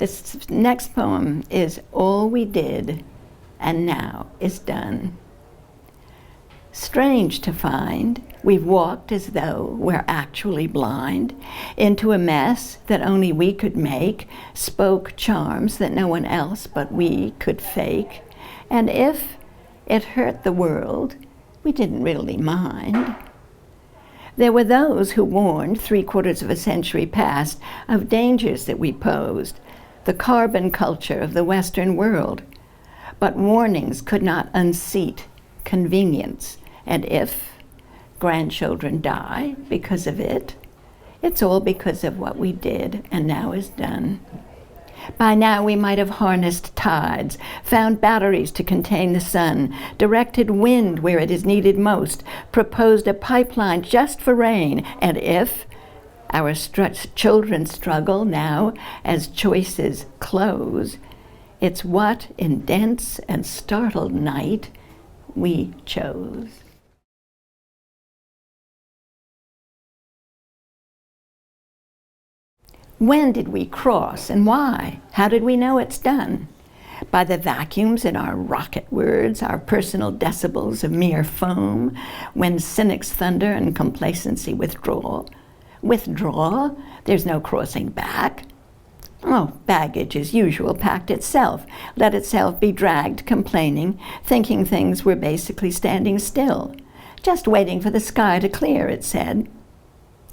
This next poem is All We Did and Now Is Done. Strange to find we've walked as though we're actually blind into a mess that only we could make, spoke charms that no one else but we could fake. And if it hurt the world, we didn't really mind. There were those who warned 3/4 of a century past of dangers that we posed, the carbon culture of the Western world. But warnings could not unseat convenience, and if grandchildren die because of it, it's all because of what we did and now is done. By now we might have harnessed tides, found batteries to contain the sun, directed wind where it is needed most, proposed a pipeline just for rain, and if our children struggle now as choices close, it's what in dense and startled night we chose. When did we cross and why? How did we know it's done? By the vacuums in our rocket words, our personal decibels of mere foam, when cynics thunder and complacency withdraw. Withdraw? There's no crossing back. Oh, baggage as usual packed itself, let itself be dragged complaining, thinking things were basically standing still. Just waiting for the sky to clear, it said.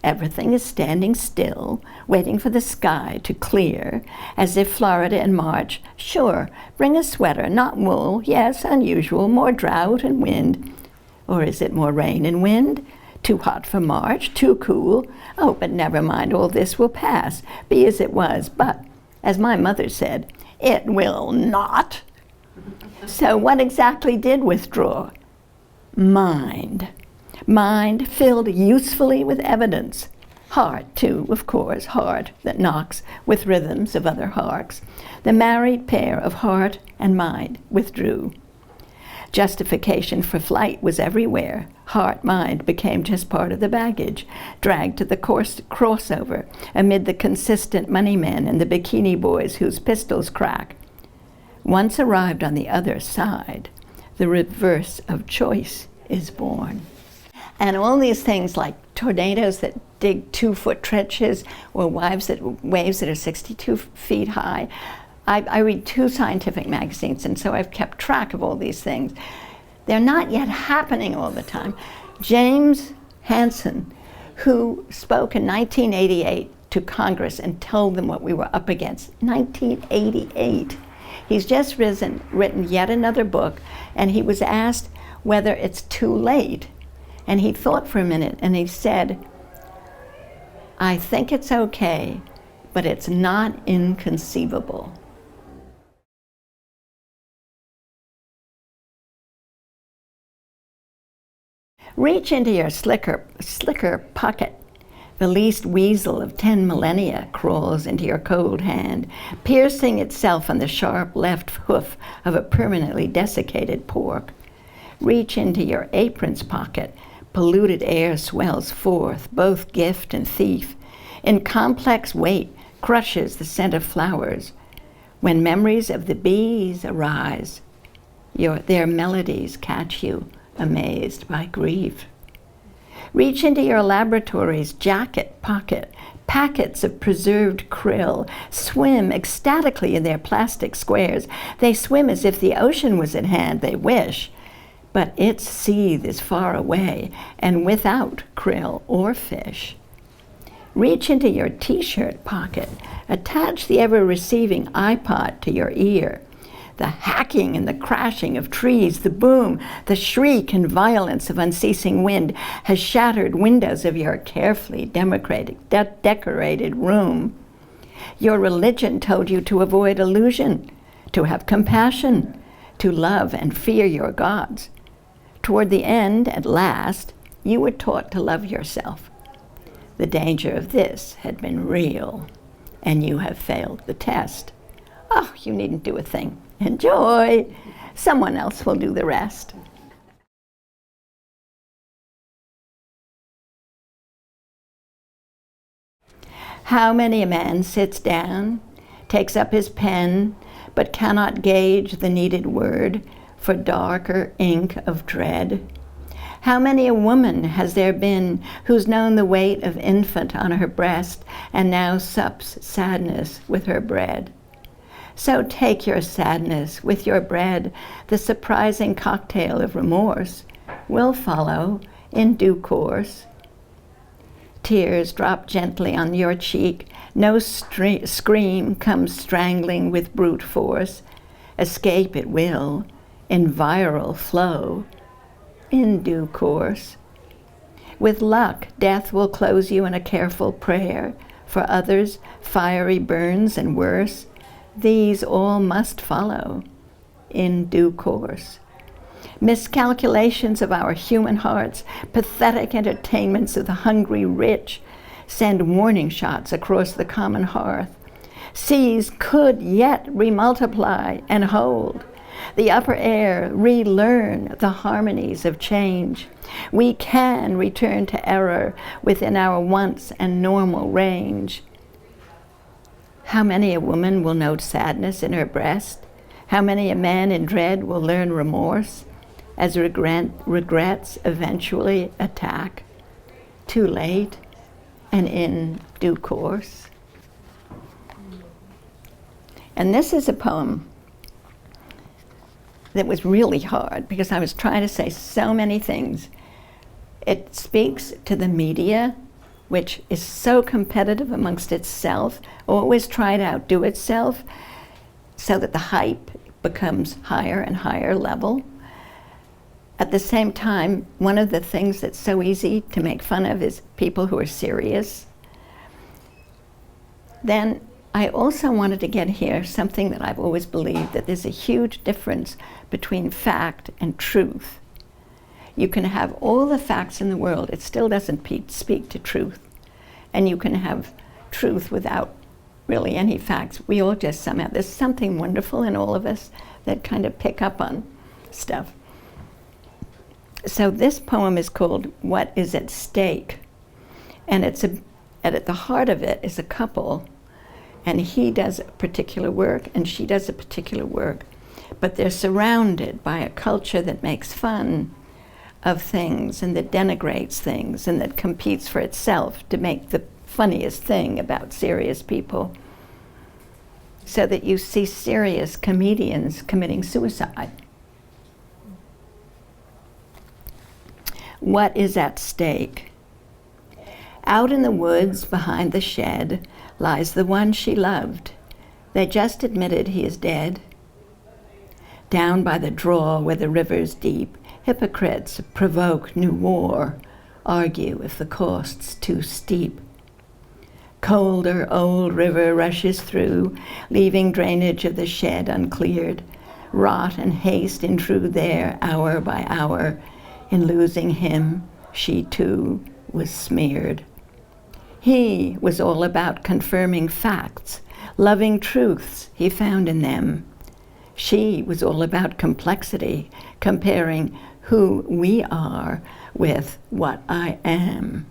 Everything is standing still, waiting for the sky to clear, as if Florida in March. Sure, bring a sweater, not wool. Yes, unusual, more drought and wind. Or is it more rain and wind? Too hot for March, too cool. Oh, but never mind, all this will pass, be as it was. But, as my mother said, it will not. So what exactly did withdraw? Mind. Mind filled usefully with evidence. Heart, too, of course, heart that knocks with rhythms of other hearts. The married pair of heart and mind withdrew. Justification for flight was everywhere. Heart-mind became just part of the baggage, dragged to the crossover amid the consistent money men and the bikini boys whose pistols crack. Once arrived on the other side, the reverse of choice is born. And all these things like tornadoes that dig 2-foot trenches or waves that are 62 feet high. I read 2 scientific magazines, and so I've kept track of all these things. They're not yet happening all the time. James Hansen, who spoke in 1988 to Congress and told them what we were up against, 1988. He's just written yet another book, and he was asked whether it's too late. And he thought for a minute, and he said, I think it's okay, but it's not inconceivable. Reach into your slicker pocket. The least weasel of 10 millennia crawls into your cold hand, piercing itself on the sharp left hoof of a permanently desiccated pork. Reach into your apron's pocket. Polluted air swells forth, both gift and thief. In complex weight, crushes the scent of flowers. When memories of the bees arise, their melodies catch you, amazed by grief. Reach into your laboratory's jacket pocket. Packets of preserved krill swim ecstatically in their plastic squares. They swim as if the ocean was at hand, they wish. But its seethe is far away and without krill or fish. Reach into your t-shirt pocket. Attach the ever-receiving iPod to your ear. The hacking and the crashing of trees, the boom, the shriek and violence of unceasing wind has shattered windows of your carefully decorated room. Your religion told you to avoid illusion, to have compassion, to love and fear your gods. Toward the end, at last, you were taught to love yourself. The danger of this had been real, and you have failed the test. Oh, you needn't do a thing. Enjoy. Someone else will do the rest. How many a man sits down, takes up his pen, but cannot gauge the needed word for darker ink of dread? How many a woman has there been who's known the weight of infant on her breast and now sups sadness with her bread? So take your sadness with your bread. The surprising cocktail of remorse will follow in due course. Tears drop gently on your cheek. No scream comes strangling with brute force. Escape it will in viral flow in due course. With luck, death will close you in a careful prayer. For others, fiery burns and worse. These all must follow in due course. Miscalculations of our human hearts, pathetic entertainments of the hungry rich, send warning shots across the common hearth. Seas could yet remultiply and hold. The upper air relearn the harmonies of change. We can return to error within our once and normal range. How many a woman will note sadness in her breast? How many a man in dread will learn remorse as regrets eventually attack? Too late and in due course. And this is a poem that was really hard because I was trying to say so many things. It speaks to the media, which is so competitive amongst itself, always trying to outdo itself so that the hype becomes higher and higher level. At the same time, one of the things that's so easy to make fun of is people who are serious. Then I also wanted to get here something that I've always believed, that there's a huge difference between fact and truth. You can have all the facts in the world, it still doesn't speak to truth. And you can have truth without really any facts. We all just somehow, there's something wonderful in all of us that kind of pick up on stuff. So this poem is called What Is at Stake? And it's and at the heart of it is a couple, and he does a particular work and she does a particular work, but they're surrounded by a culture that makes fun of things and that denigrates things and that competes for itself to make the funniest thing about serious people, so that you see serious comedians committing suicide. What is at stake? Out in the woods behind the shed lies the one she loved. They just admitted he is dead. Down by the draw where the river's deep, hypocrites provoke new war, argue if the cost's too steep. Colder old river rushes through, leaving drainage of the shed uncleared. Rot and haste intrude there hour by hour. In losing him, she too was smeared. He was all about confirming facts, loving truths he found in them. She was all about complexity, comparing who we are with what I am.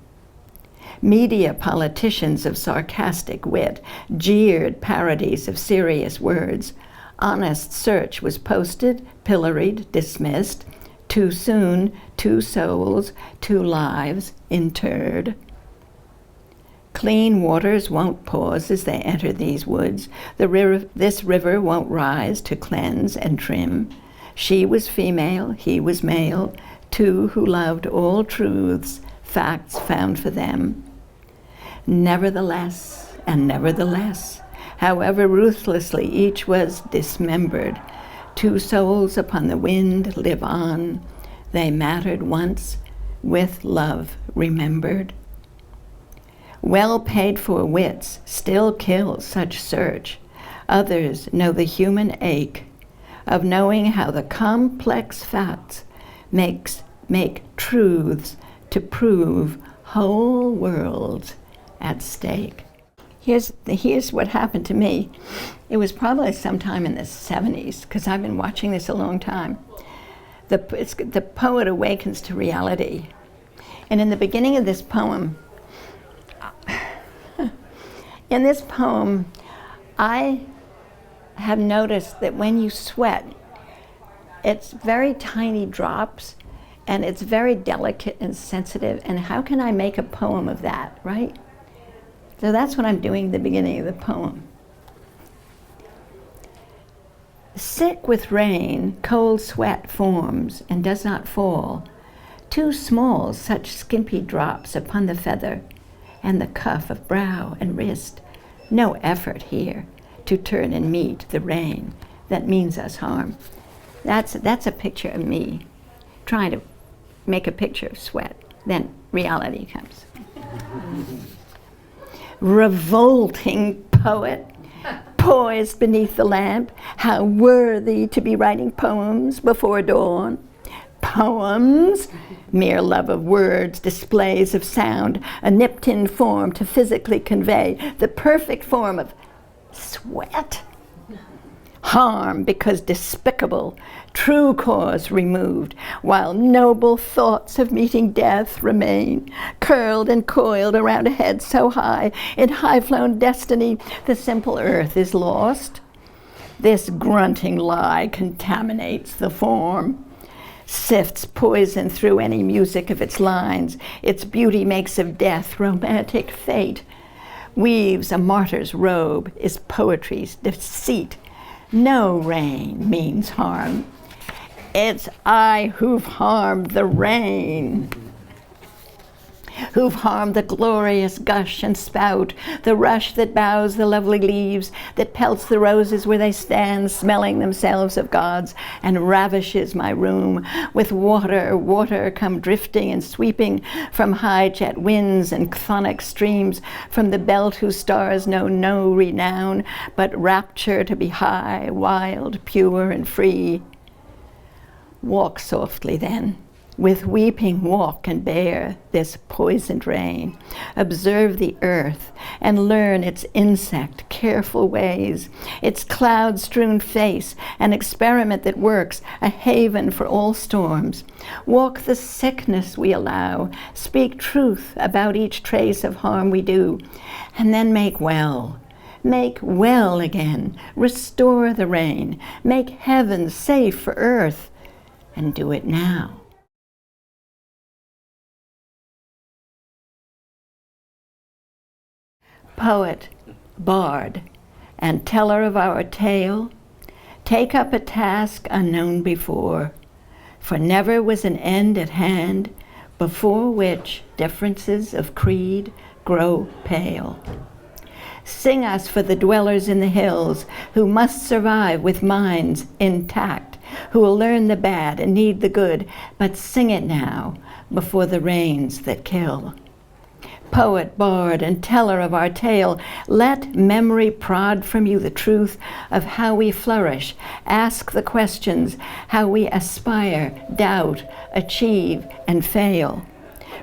Media politicians of sarcastic wit jeered parodies of serious words. Honest search was posted, pilloried, dismissed. Too soon, 2 souls, 2 lives interred. Clean waters won't pause as they enter these woods. This river won't rise to cleanse and trim. She was female, he was male, 2 who loved all truths, facts found for them. Nevertheless, and nevertheless, however ruthlessly each was dismembered, 2 souls upon the wind live on. They mattered once, with love remembered. Well paid for wits still kill such search. Others know the human ache of knowing how the complex facts make truths to prove whole worlds at stake. Here's what happened to me. It was probably sometime in the 70s, because I've been watching this a long time. The poet awakens to reality. And in the beginning of this poem, I have noticed that when you sweat, it's very tiny drops, and it's very delicate and sensitive, and how can I make a poem of that, right? So that's what I'm doing at the beginning of the poem. Sick with rain, cold sweat forms and does not fall. Too small such skimpy drops upon the feather and the cuff of brow and wrist. No effort here to turn and meet the rain that means us harm. That's a picture of me trying to make a picture of sweat. Then reality comes. Revolting poet, poised beneath the lamp, how worthy to be writing poems before dawn. Poems, mere love of words, displays of sound, a nipped-in form to physically convey the perfect form of sweat. Harm because despicable, true cause removed, while noble thoughts of meeting death remain, curled and coiled around a head so high, in high-flown destiny, the simple earth is lost. This grunting lie contaminates the form, sifts poison through any music of its lines. Its beauty makes of death romantic fate, weaves a martyr's robe, is poetry's deceit. No rain means harm. It's I who've harmed the rain, who've harmed the glorious gush and spout, the rush that bows the lovely leaves, that pelts the roses where they stand, smelling themselves of gods, and ravishes my room with water come drifting and sweeping from high jet winds and chthonic streams, from the belt whose stars know no renown, but rapture to be high, wild, pure, and free. Walk softly then, with weeping walk and bear this poisoned rain. Observe the earth and learn its insect careful ways, its cloud-strewn face, an experiment that works, a haven for all storms. Walk the sickness we allow, speak truth about each trace of harm we do, and then make well. Make well again, restore the rain, make heaven safe for earth, and do it now. Poet, bard, and teller of our tale, take up a task unknown before, for never was an end at hand before which differences of creed grow pale. Sing us for the dwellers in the hills who must survive with minds intact, who will learn the bad and need the good, but sing it now before the rains that kill. Poet, bard, and teller of our tale, let memory prod from you the truth of how we flourish. Ask the questions, how we aspire, doubt, achieve, and fail.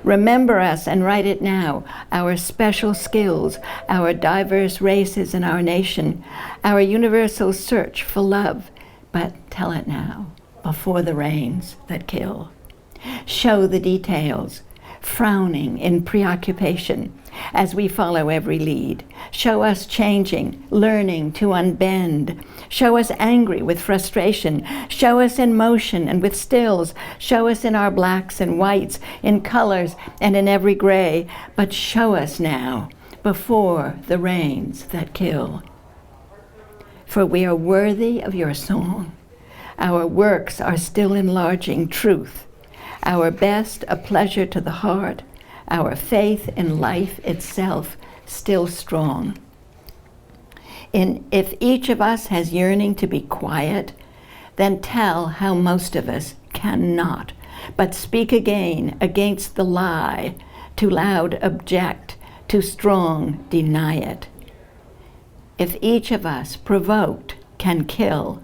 Remember us and write it now, our special skills, our diverse races in our nation, our universal search for love, but tell it now, before the rains that kill. Show the details, frowning in preoccupation as we follow every lead. Show us changing, learning to unbend. Show us angry with frustration. Show us in motion and with stills. Show us in our blacks and whites, in colors and in every gray. But show us now, before the rains that kill. For we are worthy of your song. Our works are still enlarging truth. Our best a pleasure to the heart, our faith in life itself still strong. If each of us has yearning to be quiet, then tell how most of us cannot, but speak again against the lie, too loud object, too strong deny it. If each of us provoked can kill,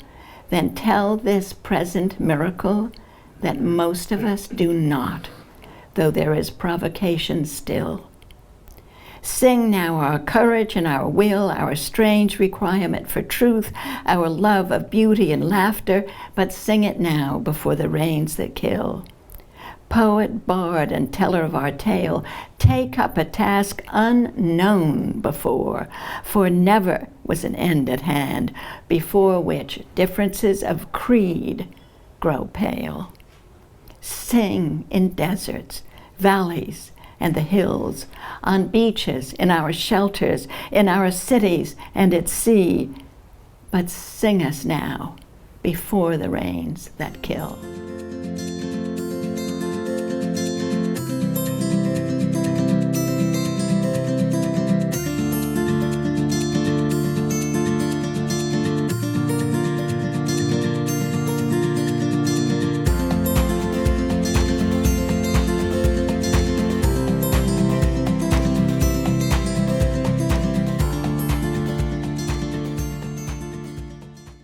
then tell this present miracle that most of us do not, though there is provocation still. Sing now our courage and our will, our strange requirement for truth, our love of beauty and laughter, but sing it now before the rains that kill. Poet, bard, and teller of our tale, take up a task unknown before, for never was an end at hand before which differences of creed grow pale. Sing in deserts, valleys, and the hills, on beaches, in our shelters, in our cities and at sea, but sing us now before the rains that kill.